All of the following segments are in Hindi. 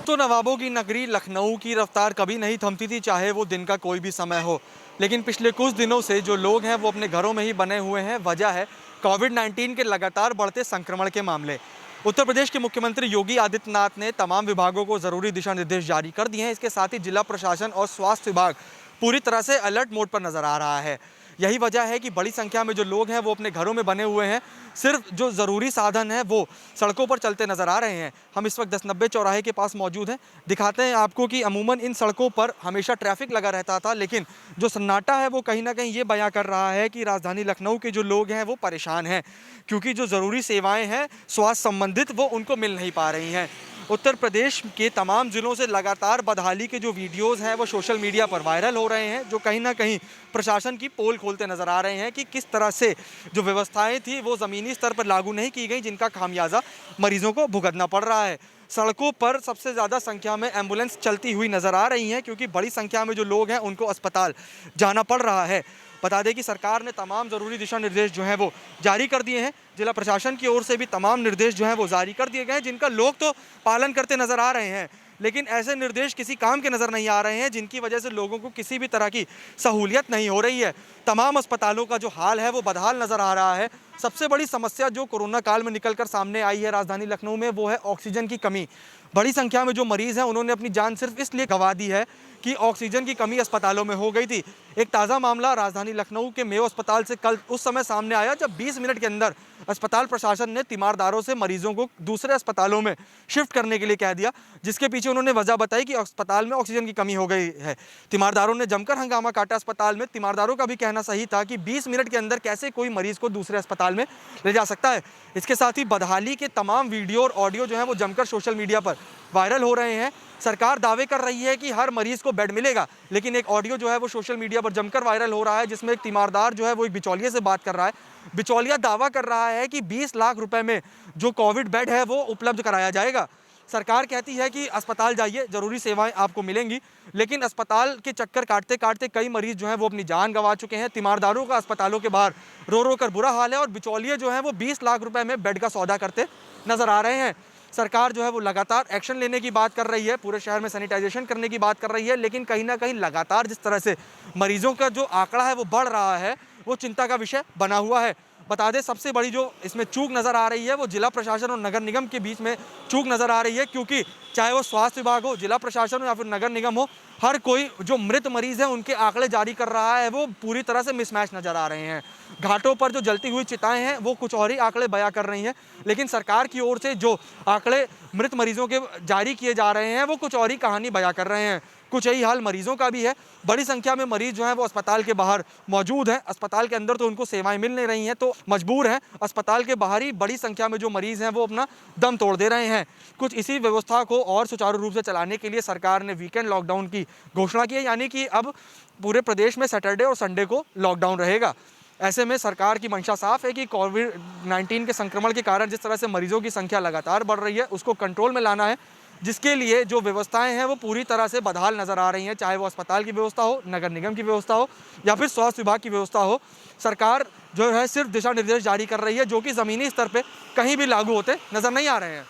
तो नवाबों की नगरी लखनऊ की रफ्तार कभी नहीं थमती थी, चाहे वो दिन का कोई भी समय हो। लेकिन पिछले कुछ दिनों से जो लोग हैं वो अपने घरों में ही बने हुए हैं। वजह है कोविड-19 के लगातार बढ़ते संक्रमण के मामले। उत्तर प्रदेश के मुख्यमंत्री योगी आदित्यनाथ ने तमाम विभागों को जरूरी दिशा निर्देश जारी कर दिए हैं। इसके साथ ही जिला प्रशासन और स्वास्थ्य विभाग पूरी तरह से अलर्ट मोड पर नजर आ रहा है। यही वजह है कि बड़ी संख्या में जो लोग हैं वो अपने घरों में बने हुए हैं। सिर्फ जो ज़रूरी साधन है वो सड़कों पर चलते नज़र आ रहे हैं। हम इस वक्त 1090 चौराहे के पास मौजूद हैं। दिखाते हैं आपको कि अमूमन इन सड़कों पर हमेशा ट्रैफिक लगा रहता था, लेकिन जो सन्नाटा है वो कहीं ना कहीं ये बयां कर रहा है कि राजधानी लखनऊ के जो लोग हैं वो परेशान हैं, क्योंकि जो ज़रूरी सेवाएँ हैं स्वास्थ्य संबंधित वो उनको मिल नहीं पा रही हैं। उत्तर प्रदेश के तमाम ज़िलों से लगातार बदहाली के जो वीडियोज़ हैं वो सोशल मीडिया पर वायरल हो रहे हैं, जो कहीं ना कहीं प्रशासन की पोल खोलते नज़र आ रहे हैं कि किस तरह से जो व्यवस्थाएं थी वो ज़मीनी स्तर पर लागू नहीं की गई, जिनका खामियाजा मरीजों को भुगतना पड़ रहा है। सड़कों पर सबसे ज़्यादा संख्या में एम्बुलेंस चलती हुई नज़र आ रही हैं, क्योंकि बड़ी संख्या में जो लोग हैं उनको अस्पताल जाना पड़ रहा है। बता दें कि सरकार ने तमाम ज़रूरी दिशा निर्देश जो हैं वो जारी कर दिए हैं। जिला प्रशासन की ओर से भी तमाम निर्देश जो हैं वो जारी कर दिए गए हैं, जिनका लोग तो पालन करते नज़र आ रहे हैं, लेकिन ऐसे निर्देश किसी काम के नज़र नहीं आ रहे हैं, जिनकी वजह से लोगों को किसी भी तरह की सहूलियत नहीं हो रही है। तमाम अस्पतालों का जो हाल है वो बदहाल नज़र आ रहा है। सबसे बड़ी समस्या जो कोरोना काल में निकलकर सामने आई है राजधानी लखनऊ में वो है ऑक्सीजन की कमी। बड़ी संख्या में जो मरीज़ हैं उन्होंने अपनी जान सिर्फ इसलिए गंवा दी है कि ऑक्सीजन की कमी अस्पतालों में हो गई थी। एक ताज़ा मामला राजधानी लखनऊ के मेयो अस्पताल से कल उस समय सामने आया जब 20 मिनट के अंदर अस्पताल प्रशासन ने तीमारदारों से मरीजों को दूसरे अस्पतालों में शिफ्ट करने के लिए कह दिया, जिसके पीछे उन्होंने वजह बताई कि अस्पताल में ऑक्सीजन की कमी हो गई है। तीमारदारों ने जमकर हंगामा काटा अस्पताल में। तीमारदारों का भी कहना सही था कि 20 मिनट के अंदर कैसे कोई मरीज को दूसरे अस्पताल में ले जा सकता है। इसके साथ ही बदहाली के तमाम वीडियो और ऑडियो जो है वो जमकर सोशल मीडिया पर वायरल हो रहे हैं। सरकार दावे कर रही है कि हर मरीज को बेड मिलेगा, लेकिन एक ऑडियो जो है वो सोशल मीडिया पर जमकर वायरल हो रहा है, जिसमें एक तीमारदार जो है वो एक बिचौलिए से बात कर रहा है। बिचौलिया दावा कर रहा है कि 20 लाख रुपए में जो कोविड बेड है वो उपलब्ध कराया जाएगा। सरकार कहती है कि अस्पताल जाइए, जरूरी सेवाएं आपको मिलेंगी, लेकिन अस्पताल के चक्कर काटते काटते कई मरीज जो हैं वो अपनी जान गंवा चुके हैं। तीमारदारों का अस्पतालों के बाहर रो रो कर बुरा हाल है, और बिचौलिए जो हैं वो 20 लाख रुपए में बेड का सौदा करते नजर आ रहे हैं। सरकार जो है वो लगातार एक्शन लेने की बात कर रही है, पूरे शहर में सैनिटाइजेशन करने की बात कर रही है, लेकिन कहीं ना कहीं लगातार जिस तरह से मरीजों का जो आंकड़ा है वो बढ़ रहा है वो चिंता का विषय बना हुआ है। बता दें सबसे बड़ी जो इसमें चूक नज़र आ रही है वो जिला प्रशासन और नगर निगम के बीच में चूक नज़र आ रही है, क्योंकि चाहे वो स्वास्थ्य विभाग हो, जिला प्रशासन हो या फिर नगर निगम हो, हर कोई जो मृत मरीज है उनके आंकड़े जारी कर रहा है वो पूरी तरह से मिसमैच नज़र आ रहे हैं। घाटों पर जो जलती हुई चिताएं हैं वो कुछ और ही आंकड़े बयां कर रही हैं, लेकिन सरकार की ओर से जो आंकड़े मृत मरीजों के जारी किए जा रहे हैं वो कुछ और ही कहानी बयां कर रहे हैं। कुछ यही हाल मरीजों का भी है। बड़ी संख्या में मरीज जो हैं वो अस्पताल के बाहर मौजूद हैं। अस्पताल के अंदर तो उनको सेवाएं मिल नहीं रही हैं, तो मजबूर हैं अस्पताल के बाहर ही बड़ी संख्या में जो मरीज हैं वो अपना दम तोड़ दे रहे हैं। कुछ इसी व्यवस्था को और सुचारू रूप से चलाने के लिए सरकार ने वीकेंड लॉकडाउन की घोषणा की है, यानी कि अब पूरे प्रदेश में सैटरडे और संडे को लॉकडाउन रहेगा। ऐसे में सरकार की मंशा साफ है कि कोविड-19 के संक्रमण के कारण जिस तरह से मरीजों की संख्या लगातार बढ़ रही है उसको कंट्रोल में लाना है, जिसके लिए जो व्यवस्थाएं हैं वो पूरी तरह से बदहाल नज़र आ रही हैं, चाहे वो अस्पताल की व्यवस्था हो, नगर निगम की व्यवस्था हो या फिर स्वास्थ्य विभाग की व्यवस्था हो। सरकार जो है सिर्फ दिशा निर्देश जारी कर रही है, जो कि ज़मीनी स्तर पर कहीं भी लागू होते नजर नहीं आ रहे हैं।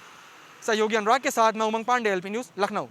सहयोगी अनुराग के साथ मैं उमंग पांडे, LP न्यूज़, लखनऊ।